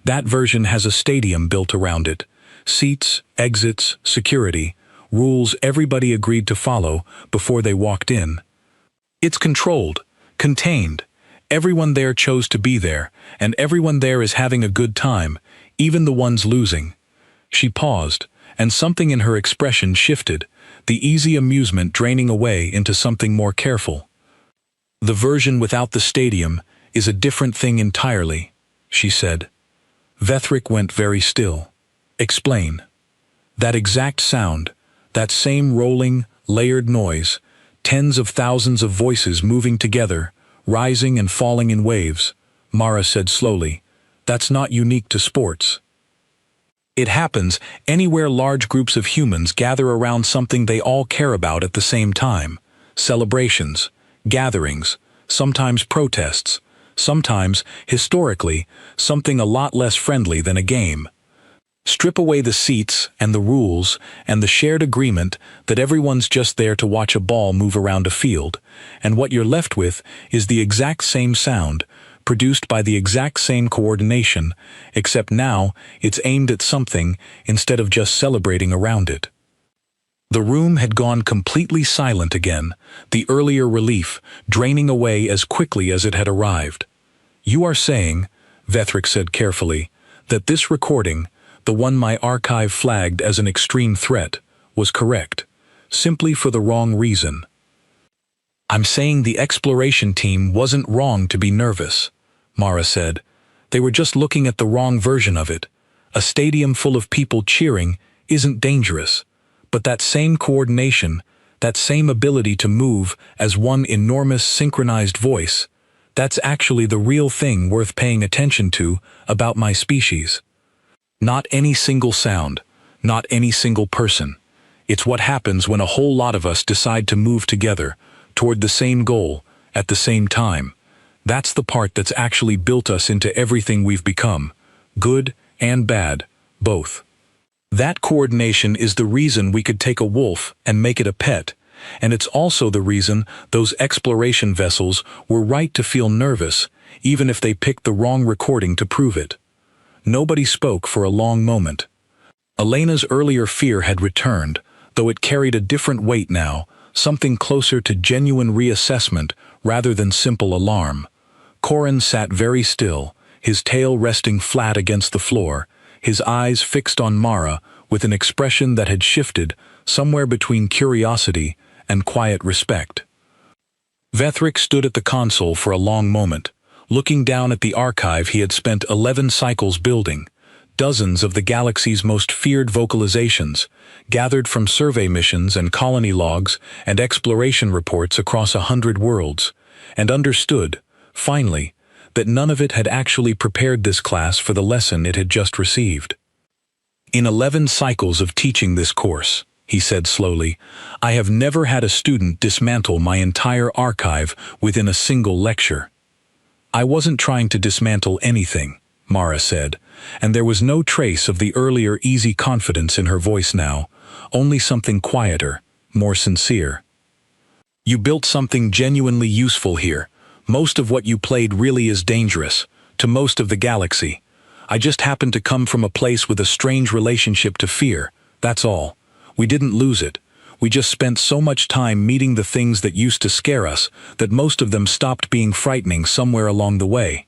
That version has a stadium built around it. Seats, exits, security, rules everybody agreed to follow before they walked in. It's controlled, contained. Everyone there chose to be there, and everyone there is having a good time, even the ones losing." She paused, and something in her expression shifted, the easy amusement draining away into something more careful. "The version without the stadium is a different thing entirely," she said. Vethric went very still. "Explain." "That exact sound, that same rolling, layered noise, tens of thousands of voices moving together, rising and falling in waves," Mara said slowly. "That's not unique to sports. It happens anywhere large groups of humans gather around something they all care about at the same time. Celebrations, gatherings, sometimes protests, sometimes, historically, something a lot less friendly than a game. Strip away the seats and the rules and the shared agreement that everyone's just there to watch a ball move around a field, and what you're left with is the exact same sound, produced by the exact same coordination, except now it's aimed at something instead of just celebrating around it. The room had gone completely silent again, the earlier relief draining away as quickly as it had arrived. "You are saying," Vethric said carefully, "that this recording, the one my archive flagged as an extreme threat, was correct, simply for the wrong reason." "I'm saying the exploration team wasn't wrong to be nervous," Mara said. "They were just looking at the wrong version of it. A stadium full of people cheering isn't dangerous. But that same coordination, that same ability to move as one enormous synchronized voice, that's actually the real thing worth paying attention to about my species. Not any single sound, not any single person. It's what happens when a whole lot of us decide to move together, toward the same goal, at the same time. That's the part that's actually built us into everything we've become, good and bad, both. That coordination is the reason we could take a wolf and make it a pet, and it's also the reason those exploration vessels were right to feel nervous, even if they picked the wrong recording to prove it." Nobody spoke for a long moment. Elena's earlier fear had returned, though it carried a different weight now, something closer to genuine reassessment rather than simple alarm. Corin sat very still, his tail resting flat against the floor, his eyes fixed on Mara with an expression that had shifted somewhere between curiosity and quiet respect. Vethric stood at the console for a long moment, looking down at the archive he had spent 11 cycles building, dozens of the galaxy's most feared vocalizations, gathered from survey missions and colony logs and exploration reports across 100 worlds, and understood, finally, that none of it had actually prepared this class for the lesson it had just received. "In 11 cycles of teaching this course," he said slowly, "I have never had a student dismantle my entire archive within a single lecture." "I wasn't trying to dismantle anything," Mara said, and there was no trace of the earlier easy confidence in her voice now, only something quieter, more sincere. "You built something genuinely useful here. Most of what you played really is dangerous, to most of the galaxy. I just happened to come from a place with a strange relationship to fear, that's all. We didn't lose it. We just spent so much time meeting the things that used to scare us that most of them stopped being frightening somewhere along the way.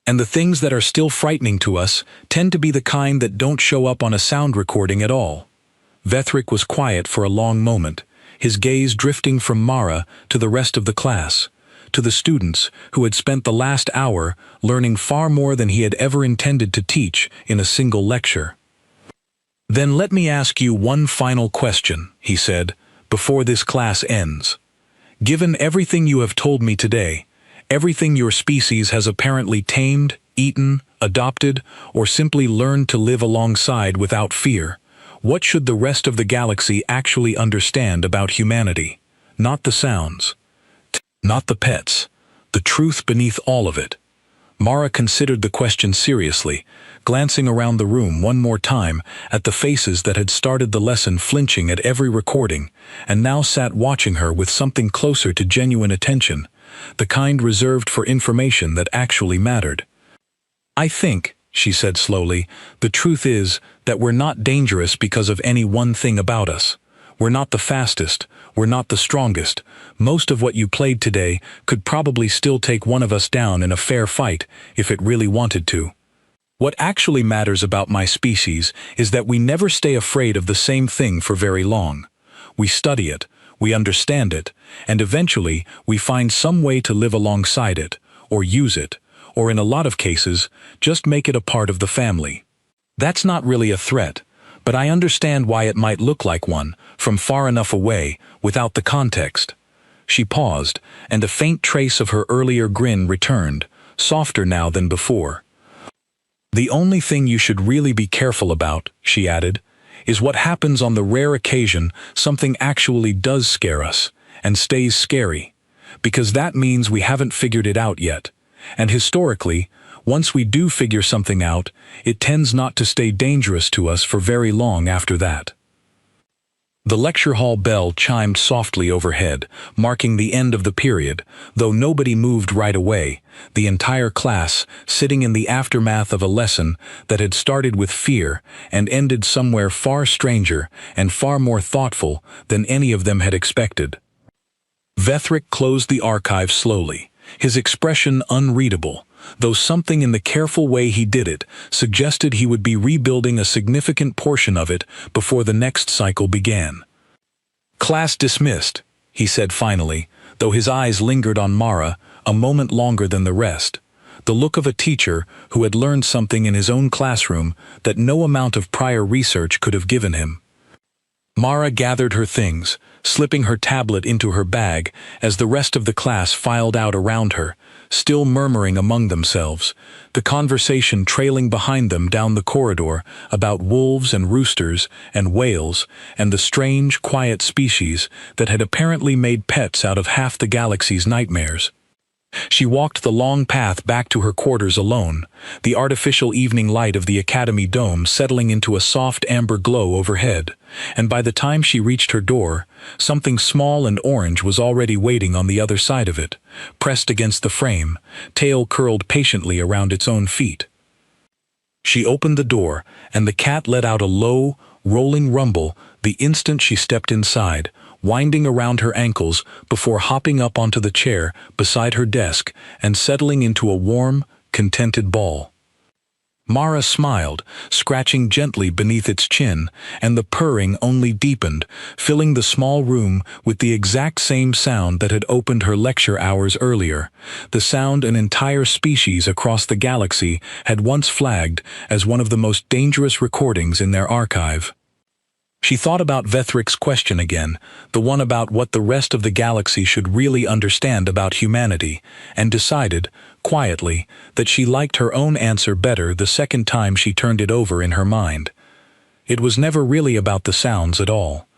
And the things that are still frightening to us tend to be the kind that don't show up on a sound recording at all." Vethric was quiet for a long moment, his gaze drifting from Mara to the rest of the class, to the students who had spent the last hour learning far more than he had ever intended to teach in a single lecture. "Then let me ask you one final question," he said, "before this class ends. Given everything you have told me today, everything your species has apparently tamed, eaten, adopted, or simply learned to live alongside without fear, what should the rest of the galaxy actually understand about humanity? Not the sounds. Not the pets. The truth beneath all of it." Mara considered the question seriously, glancing around the room one more time at the faces that had started the lesson flinching at every recording, and now sat watching her with something closer to genuine attention, the kind reserved for information that actually mattered. "I think," she said slowly, "the truth is that we're not dangerous because of any one thing about us. We're not the fastest, we're not the strongest. Most of what you played today could probably still take one of us down in a fair fight if it really wanted to. What actually matters about my species is that we never stay afraid of the same thing for very long. We study it, we understand it, and eventually we find some way to live alongside it, or use it, or in a lot of cases, just make it a part of the family. That's not really a threat, but I understand why it might look like one, from far enough away, without the context." She paused, and a faint trace of her earlier grin returned, softer now than before. "The only thing you should really be careful about," she added, "is what happens on the rare occasion something actually does scare us, and stays scary, because that means we haven't figured it out yet, and historically, Once we do figure something out, it tends not to stay dangerous to us for very long after that. The lecture hall bell chimed softly overhead, marking the end of the period, though nobody moved right away, the entire class sitting in the aftermath of a lesson that had started with fear and ended somewhere far stranger and far more thoughtful than any of them had expected. Vethric closed the archive slowly, his expression unreadable, though something in the careful way he did it suggested he would be rebuilding a significant portion of it before the next cycle began. "Class dismissed," he said finally, though his eyes lingered on Mara a moment longer than the rest, the look of a teacher who had learned something in his own classroom that no amount of prior research could have given him. Mara gathered her things, slipping her tablet into her bag as the rest of the class filed out around her, still murmuring among themselves, the conversation trailing behind them down the corridor about wolves and roosters and whales and the strange, quiet species that had apparently made pets out of half the galaxy's nightmares. She walked the long path back to her quarters alone, the artificial evening light of the academy dome settling into a soft amber glow overhead, and by the time she reached her door, something small and orange was already waiting on the other side of it, pressed against the frame, tail curled patiently around its own feet. She opened the door, and the cat let out a low, rolling rumble the instant she stepped inside, winding around her ankles before hopping up onto the chair beside her desk and settling into a warm, contented ball. Mara smiled, scratching gently beneath its chin, and the purring only deepened, filling the small room with the exact same sound that had opened her lecture hours earlier, the sound an entire species across the galaxy had once flagged as one of the most dangerous recordings in their archive. She thought about Vethric's question again, the one about what the rest of the galaxy should really understand about humanity, and decided, quietly, that she liked her own answer better the second time she turned it over in her mind. It was never really about the sounds at all.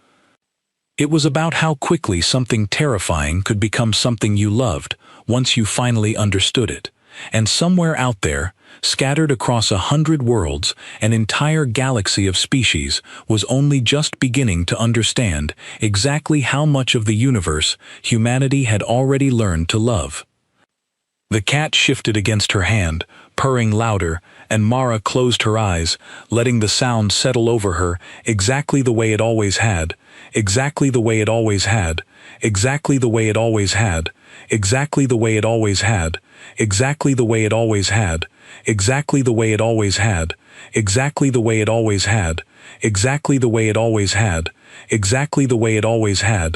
It was about how quickly something terrifying could become something you loved, once you finally understood it. And somewhere out there, scattered across 100 worlds, an entire galaxy of species was only just beginning to understand exactly how much of the universe humanity had already learned to love. The cat shifted against her hand, purring louder, and Mara closed her eyes, letting the sound settle over her exactly the way it always had, exactly the way it always had, exactly the way it always had, exactly the way it always had, exactly the way it always had, exactly the way it always had, exactly the way it always had, exactly the way it always had, exactly the way it always had,